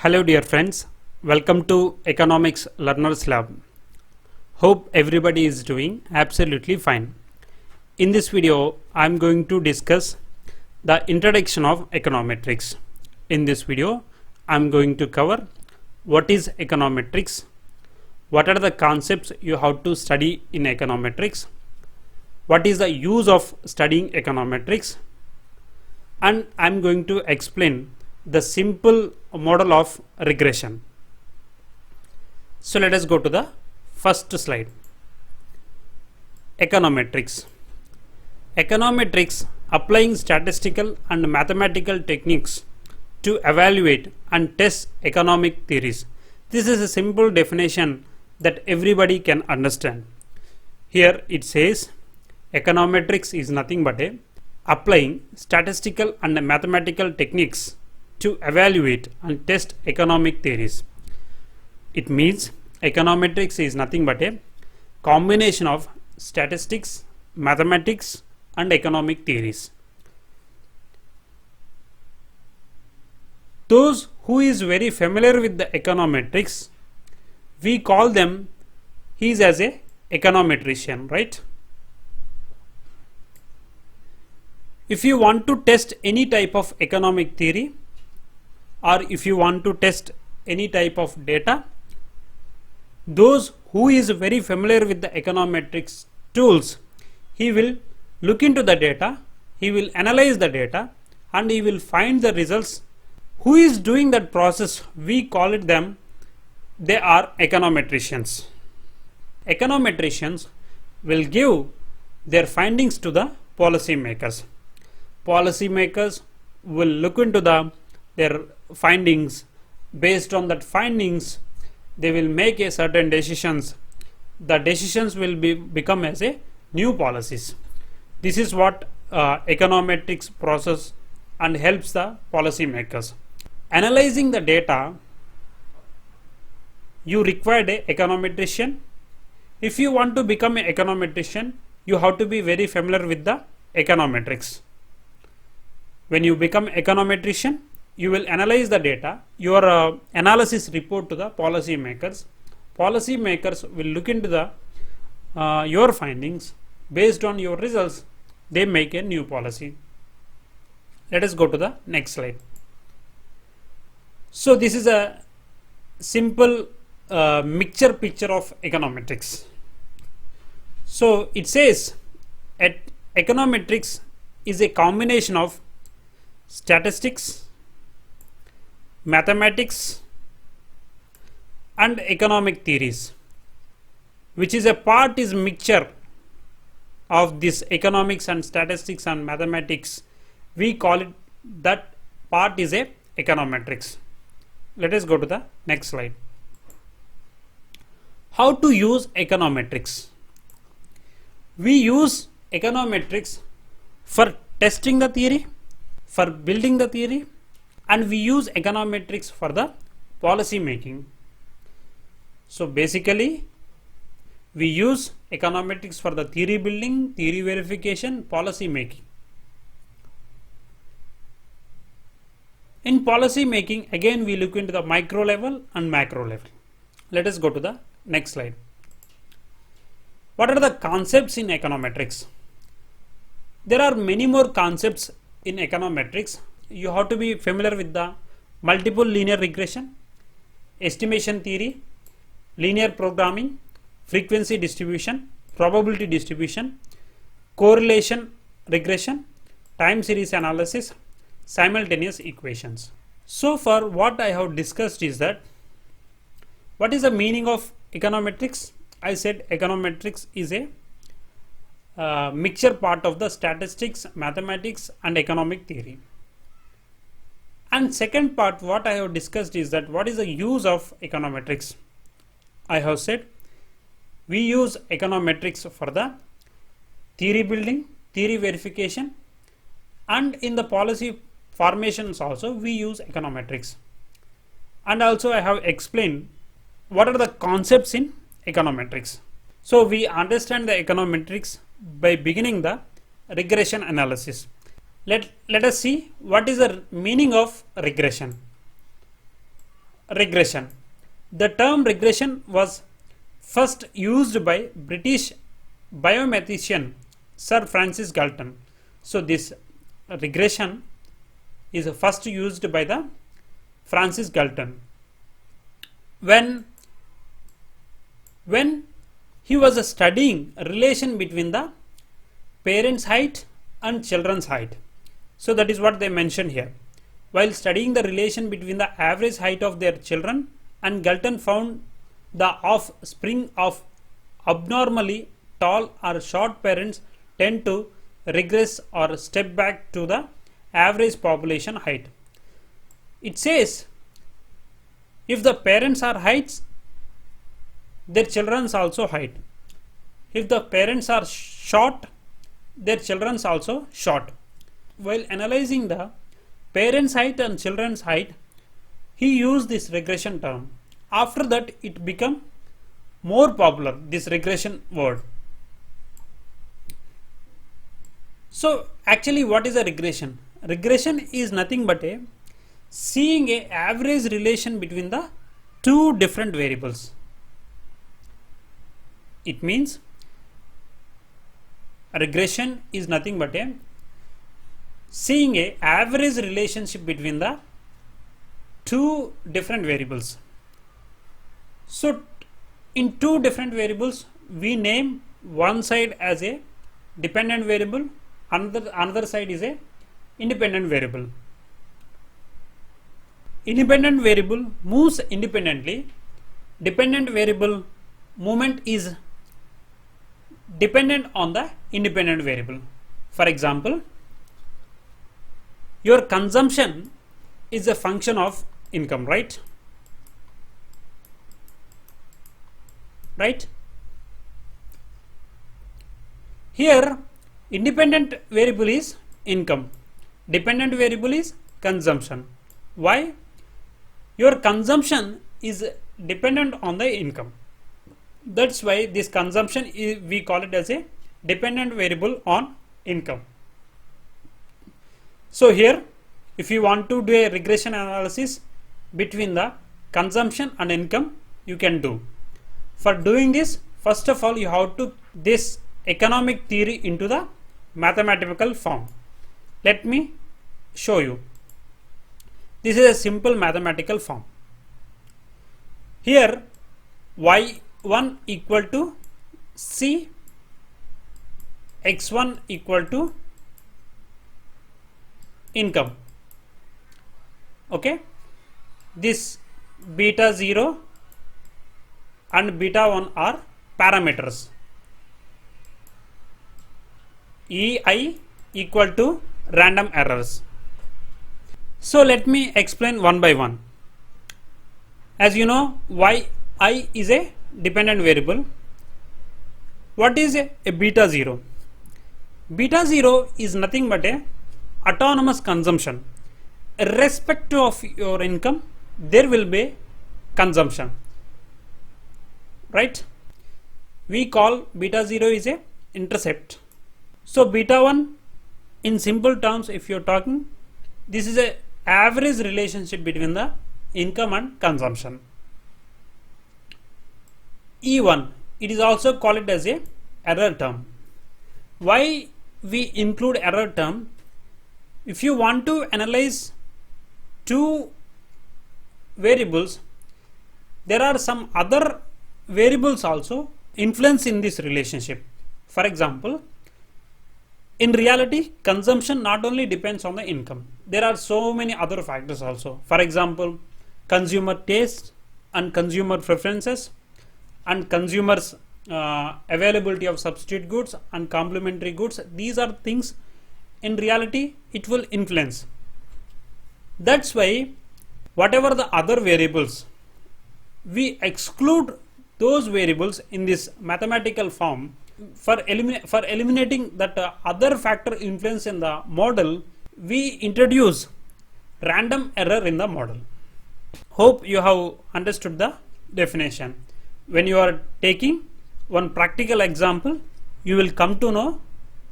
Hello dear friends, welcome to Economics Learners Lab. Hope everybody is doing absolutely fine. In this video, I am going to discuss the introduction of econometrics. In this video, I am going to cover what is econometrics, what are the concepts you have to study in econometrics, what is the use of studying econometrics, and I am going to explain the simple model of regression. So let us go to the first slide. Econometrics. Econometrics applying statistical and mathematical techniques to evaluate and test economic theories. This is a simple definition that everybody can understand. Here it says econometrics is nothing but applying statistical and mathematical techniques to evaluate and test economic theories. It means econometrics is nothing but a combination of statistics, mathematics and economic theories. Those who is very familiar with the econometrics, we call them he is as a econometrician, right? If you want to test any type of economic theory, or if you want to test any type of data, those who is very familiar with the econometrics tools, he will look into the data, he will analyze the data and he will find the results. Who is doing that process, we call it them, they are econometricians. Econometricians will give their findings to the policy makers. Policy makers will look into their findings. Based on that findings, they will make a certain decisions. The decisions will become as a new policies. This is what econometrics process and helps the policy makers. Analyzing the data, you require a econometrician. If you want to become an econometrician, you have to be very familiar with the econometrics. When you become econometrician, you will analyze the data, your analysis report to the policy makers. Policy makers will look into the your findings. Based on your results, they make a new policy. Let us go to the next slide. So this is a simple mixture picture of econometrics. So it says econometrics is a combination of statistics, mathematics and economic theories, which is a part is mixture of this economics and statistics and mathematics. We call it that part is a econometrics. Let us go to the next slide. How to use econometrics? We use econometrics for testing the theory, for building the theory, and we use econometrics for the policy making. So basically we use econometrics for the theory building, theory verification, policy making. In policy making, again we look into the micro level and macro level. Let us go to the next slide. What are the concepts in econometrics? There are many more concepts in econometrics. You have to be familiar with the multiple linear regression, estimation theory, linear programming, frequency distribution, probability distribution, correlation regression, time series analysis, simultaneous equations. So far what I have discussed is that what is the meaning of econometrics? I said econometrics is a mixture part of the statistics, mathematics and economic theory. And second part what I have discussed is that what is the use of econometrics? I have said we use econometrics for the theory building, theory verification, and in the policy formations also we use econometrics. And also I have explained what are the concepts in econometrics. So we understand the econometrics by beginning the regression analysis. Let us see what is the meaning of regression. regression. The term regression was first used by British biomathematician Sir Francis Galton. So this regression is first used by the Francis Galton when he was studying relation between the parents' height and children's height. So that is what they mentioned here. While studying the relation between the average height of their children, and Galton found the offspring of abnormally tall or short parents tend to regress or step back to the average population height. It says if the parents are heights, their children's also height. If the parents are short, their children's also short. While analyzing the parents' height and children's height, he used this regression term. After that, it became more popular, this regression word. So actually, what is a regression? Regression is nothing but a seeing a average relation between the two different variables. It means a regression is nothing but a seeing a average relationship between the two different variables. So in two different variables, we name one side as a dependent variable, another side is a independent variable. Independent variable moves independently. Dependent variable movement is dependent on the independent variable. For example, your consumption is a function of income, right? Right? Here, independent variable is income, dependent variable is consumption. Why? Your consumption is dependent on the income. That's why this consumption is, we call it as a dependent variable on income. So here, if you want to do a regression analysis between the consumption and income, you can do. For doing this, first of all, you have to this economic theory into the mathematical form. Let me show you. This is a simple mathematical form. Here, y1 equal to c, x1 equal to income. Okay, this beta 0 and beta 1 are parameters. EI equal to random errors. So let me explain one by one. As you know, yi is a dependent variable. What is a beta 0? Beta 0 is nothing but a autonomous consumption. Irrespective of your income, there will be consumption, right? We call beta 0 is a intercept. So beta 1, in simple terms, if you're talking, this is a average relationship between the income and consumption. E1, it is also called as a error term. Why we include error term? If you want to analyze two variables, there are some other variables also influence in this relationship. For example, in reality, consumption not only depends on the income. There are so many other factors also. For example, consumer taste and consumer preferences and consumers availability of substitute goods and complementary goods. These are things in reality it will influence. That's why whatever the other variables, we exclude those variables in this mathematical form for eliminating that other factor influence in the model. We introduce random error in the model. Hope you have understood the definition. When you are taking one practical example, you will come to know,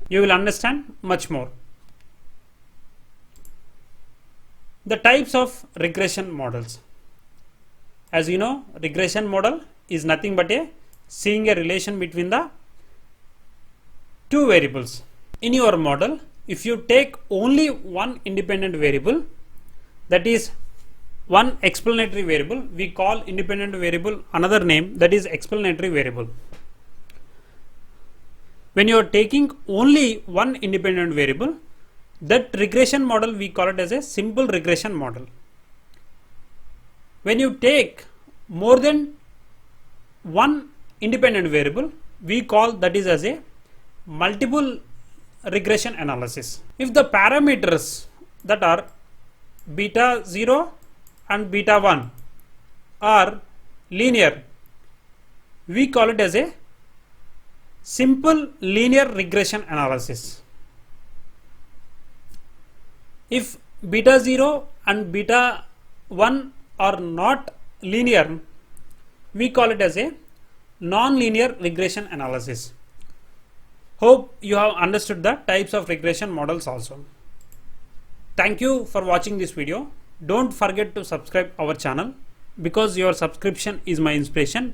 you will understand much more. The types of regression models. As you know, regression model is nothing but a seeing a relation between the two variables. In your model, if you take only one independent variable, that is one explanatory variable, we call independent variable another name, that is explanatory variable. When you are taking only one independent variable, that regression model we call it as a simple regression model. When you take more than one independent variable, we call that is as a multiple regression analysis. If the parameters that are beta 0 and beta 1 are linear, we call it as a simple linear regression analysis. If beta 0 and beta 1 are not linear, we call it as a non-linear regression analysis. Hope you have understood the types of regression models also. Thank you for watching this video. Don't forget to subscribe our channel, because your subscription is my inspiration.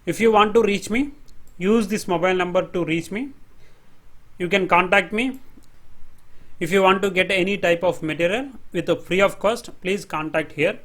If you want to reach me, use this mobile number to reach me. You can contact me. If you want to get any type of material with a free of cost, please contact here.